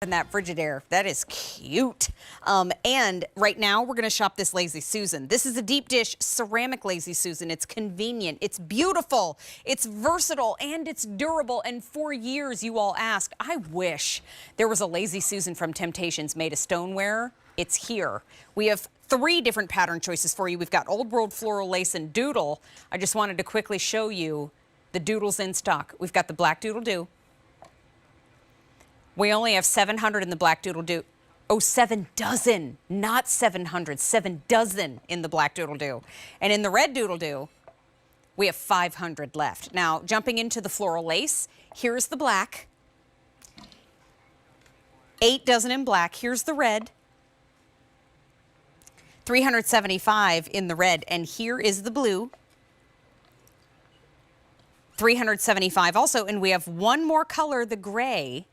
In that Frigidaire. That is cute. And right now we're going to shop this Lazy Susan. This is a deep dish ceramic Lazy Susan. It's convenient, it's beautiful, it's versatile, and it's durable. And for years you all asked, I wish there was a Lazy Susan from Temp-tations made of stoneware. It's here. We have 3 different pattern choices for you. We've got Old World Floral Lace and Doodle. I just wanted to quickly show you the doodles in stock. We've got the black doodle do. We only have 700 in the black doodle do. Oh, 7 dozen, not 700, 7 dozen in the black doodle do. And in the red doodle do, we have 500 left. Now, jumping into the floral lace, here's the black. 8 dozen in black. Here's the red. 375 in the red. And here is the blue. 375 also. And we have one more color, the gray.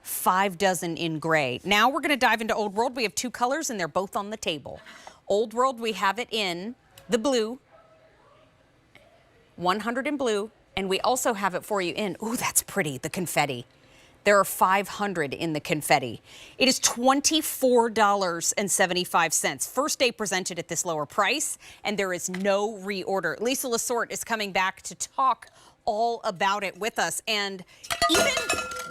5 dozen in gray. Now we're going to dive into Old World. We have 2 colors and they're both on the table. Old World, we have it in the blue, 100 in blue, and we also have it for you in, ooh, that's pretty, the confetti. There are 500 in the confetti. It is $24.75. First day presented at this lower price, and there is no reorder. Lisa Lasorte is coming back to talk all about it with us. And even,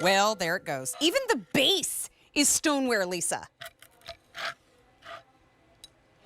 well, there it goes. Even the base is stoneware, Lisa.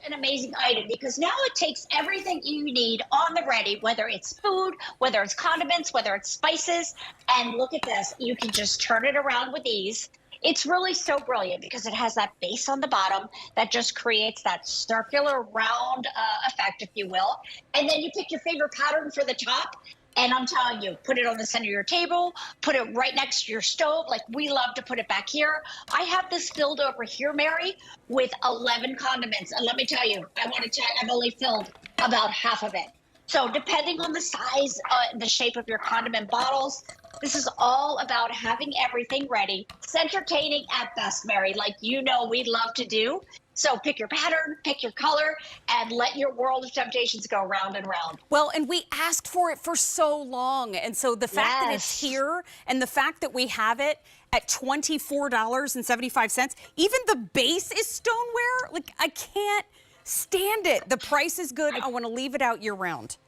An amazing item because now it takes everything you need on the ready, whether it's food, whether it's condiments, whether it's spices. And look at this, you can just turn it around with ease. It's really so brilliant because it has that base on the bottom that just creates that circular round effect, if you will. And then you pick your favorite pattern for the top. And I'm telling you, put it on the center of your table, put it right next to your stove. Like we love to put it back here. I have this filled over here, Mary, with 11 condiments. And let me tell you, I want to tell you, I've only filled about half of it. So depending on the size, the shape of your condiment bottles, this is all about having everything ready. It's entertaining at best, Mary, like you know we love to do. So pick your pattern, pick your color, and let your world of temptations go round and round. Well, and we asked for it for so long. And so the fact that it's here and the fact that we have it at $24.75, even the base is stoneware, like I can't stand it. The price is good. I want to leave it out year round.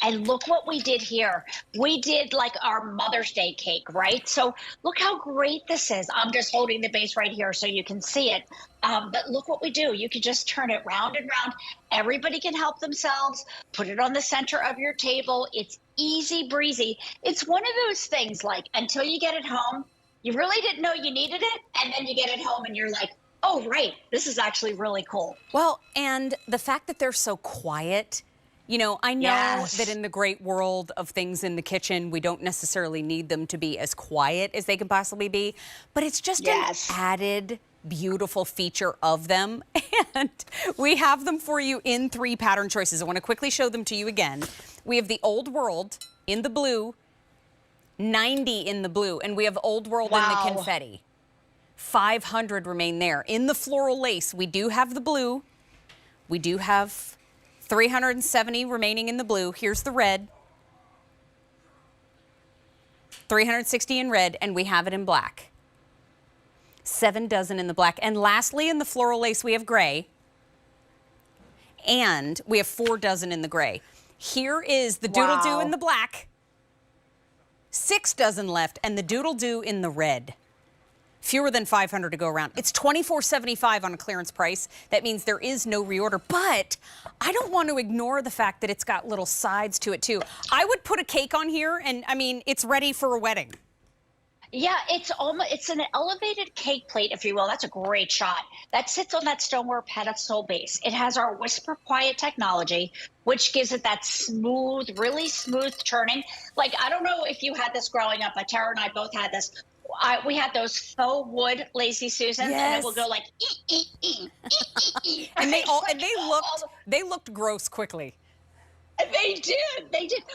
And look what we did here. We did like our Mother's Day cake, right? So look how great this is. I'm just holding the base right here so you can see it. But look what we do. You can just turn it round and round. Everybody can help themselves. Put it on the center of your table. It's easy breezy. It's one of those things like until you get it home, you really didn't know you needed it. And then you get it home and you're like, oh, right, this is actually really cool. Well, and the fact that they're so quiet. You know, I know that in the great world of things in the kitchen, we don't necessarily need them to be as quiet as they can possibly be, but it's just an added beautiful feature of them. And we have them for you in 3 pattern choices. I want to quickly show them to you again. We have the Old World in the blue, 90 in the blue, and we have Old World in the confetti. 500 remain there. In the floral lace, we do have the blue. We do have 370 remaining in the blue. Here's the red. 360 in red, and we have it in black. 7 dozen in the black. And lastly, in the floral lace, we have gray. And we have 4 dozen in the gray. Here is the doodle do in the black. 6 dozen left, and the doodle do in the red. Fewer than 500 to go around. It's $24.75 on a clearance price. That means there is no reorder, but I don't want to ignore the fact that it's got little sides to it too. I would put a cake on here and I mean, it's ready for a wedding. Yeah, it's an elevated cake plate, if you will. That's a great shot. That sits on that stoneware pedestal base. It has our Whisper Quiet technology, which gives it that smooth, really smooth turning. Like, I don't know if you had this growing up, but Tara and I both had this. We had those faux wood Lazy Susans, and it will go like and they looked gross quickly. They did.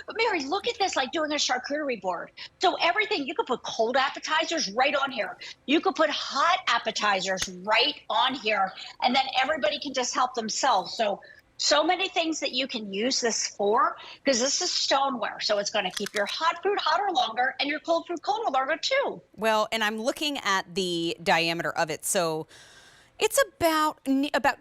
But Mary, look at this, like doing a charcuterie board. So everything, you could put cold appetizers right on here. You could put hot appetizers right on here, and then everybody can just help themselves. So So many things that you can use this for, because this is stoneware. So it's going to keep your hot food hotter longer and your cold food colder longer too. Well, and I'm looking at the diameter of it. So it's about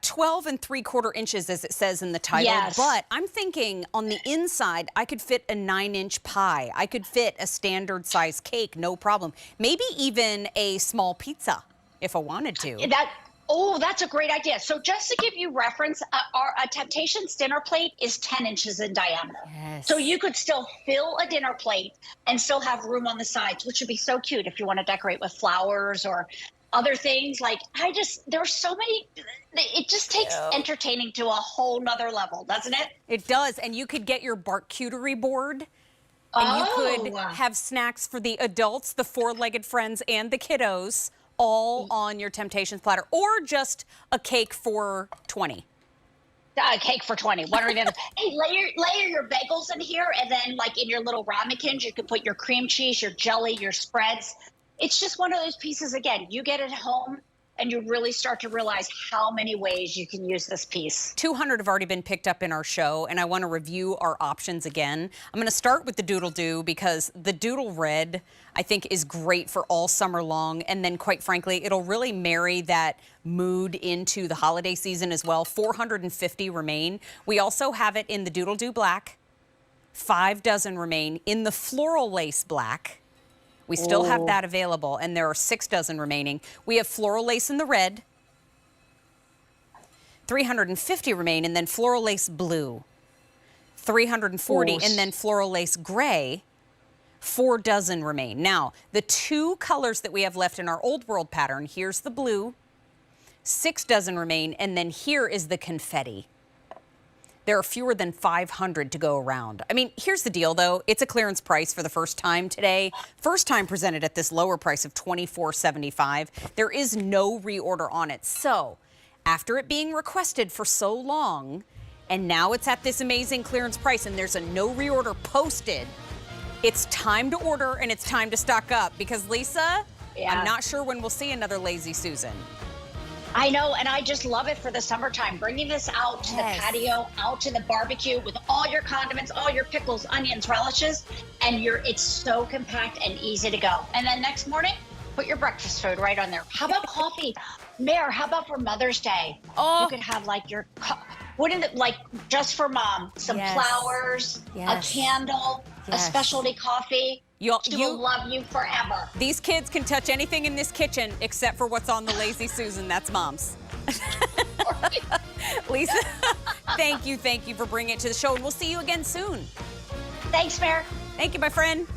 12 3/4 inches, as it says in the title. Yes. But I'm thinking on the inside, I could fit a 9-inch pie. I could fit a standard size cake, no problem. Maybe even a small pizza if I wanted to. Oh, that's a great idea. So just to give you reference, a Temp-tations dinner plate is 10 inches in diameter. Yes. So you could still fill a dinner plate and still have room on the sides, which would be so cute if you want to decorate with flowers or other things. There's so many, it just takes entertaining to a whole nother level, doesn't it? It does. And you could get your charcuterie board. And you could have snacks for the adults, the four-legged friends, and the kiddos, all on your Temp-tations platter, or just a cake for 20. A cake for 20. One or the other. Hey, layer your bagels in here, and then like in your little ramekins, you can put your cream cheese, your jelly, your spreads. It's just one of those pieces. Again, you get it home, and you really start to realize how many ways you can use this piece. 200 have already been picked up in our show, and I want to review our options again. I'm going to start with the Doodle Doo because the Doodle Red, I think, is great for all summer long. And then, quite frankly, it'll really marry that mood into the holiday season as well. 450 remain. We also have it in the Doodle Doo Black. 5 dozen remain in the Floral Lace Black. We still have that available, and there are 6 dozen remaining. We have Floral Lace in the red. 350 remain, and then Floral Lace Blue. 340, and then Floral Lace Gray. 4 dozen remain. Now, the 2 colors that we have left in our Old World pattern, here's the blue. 6 dozen remain, and then here is the confetti. There are fewer than 500 to go around. I mean, here's the deal, though. It's a clearance price for the first time today. First time presented at this lower price of $24.75. There is no reorder on it. So, after it being requested for so long, and now it's at this amazing clearance price, and there's a no reorder posted, it's time to order and it's time to stock up. Because, Lisa, I'm not sure when we'll see another Lazy Susan. I know, and I just love it for the summertime. Bringing this out to the patio, out to the barbecue with all your condiments, all your pickles, onions, relishes, and it's so compact and easy to go. And then next morning, put your breakfast food right on there. How about coffee? Mare, how about for Mother's Day? You could have like your, just for mom, some flowers, a candle, a specialty coffee. She will love you forever. These kids can touch anything in this kitchen except for what's on the Lazy Susan. That's mom's. Lisa, thank you for bringing it to the show, and we'll see you again soon. Thanks, Mare. Thank you, my friend.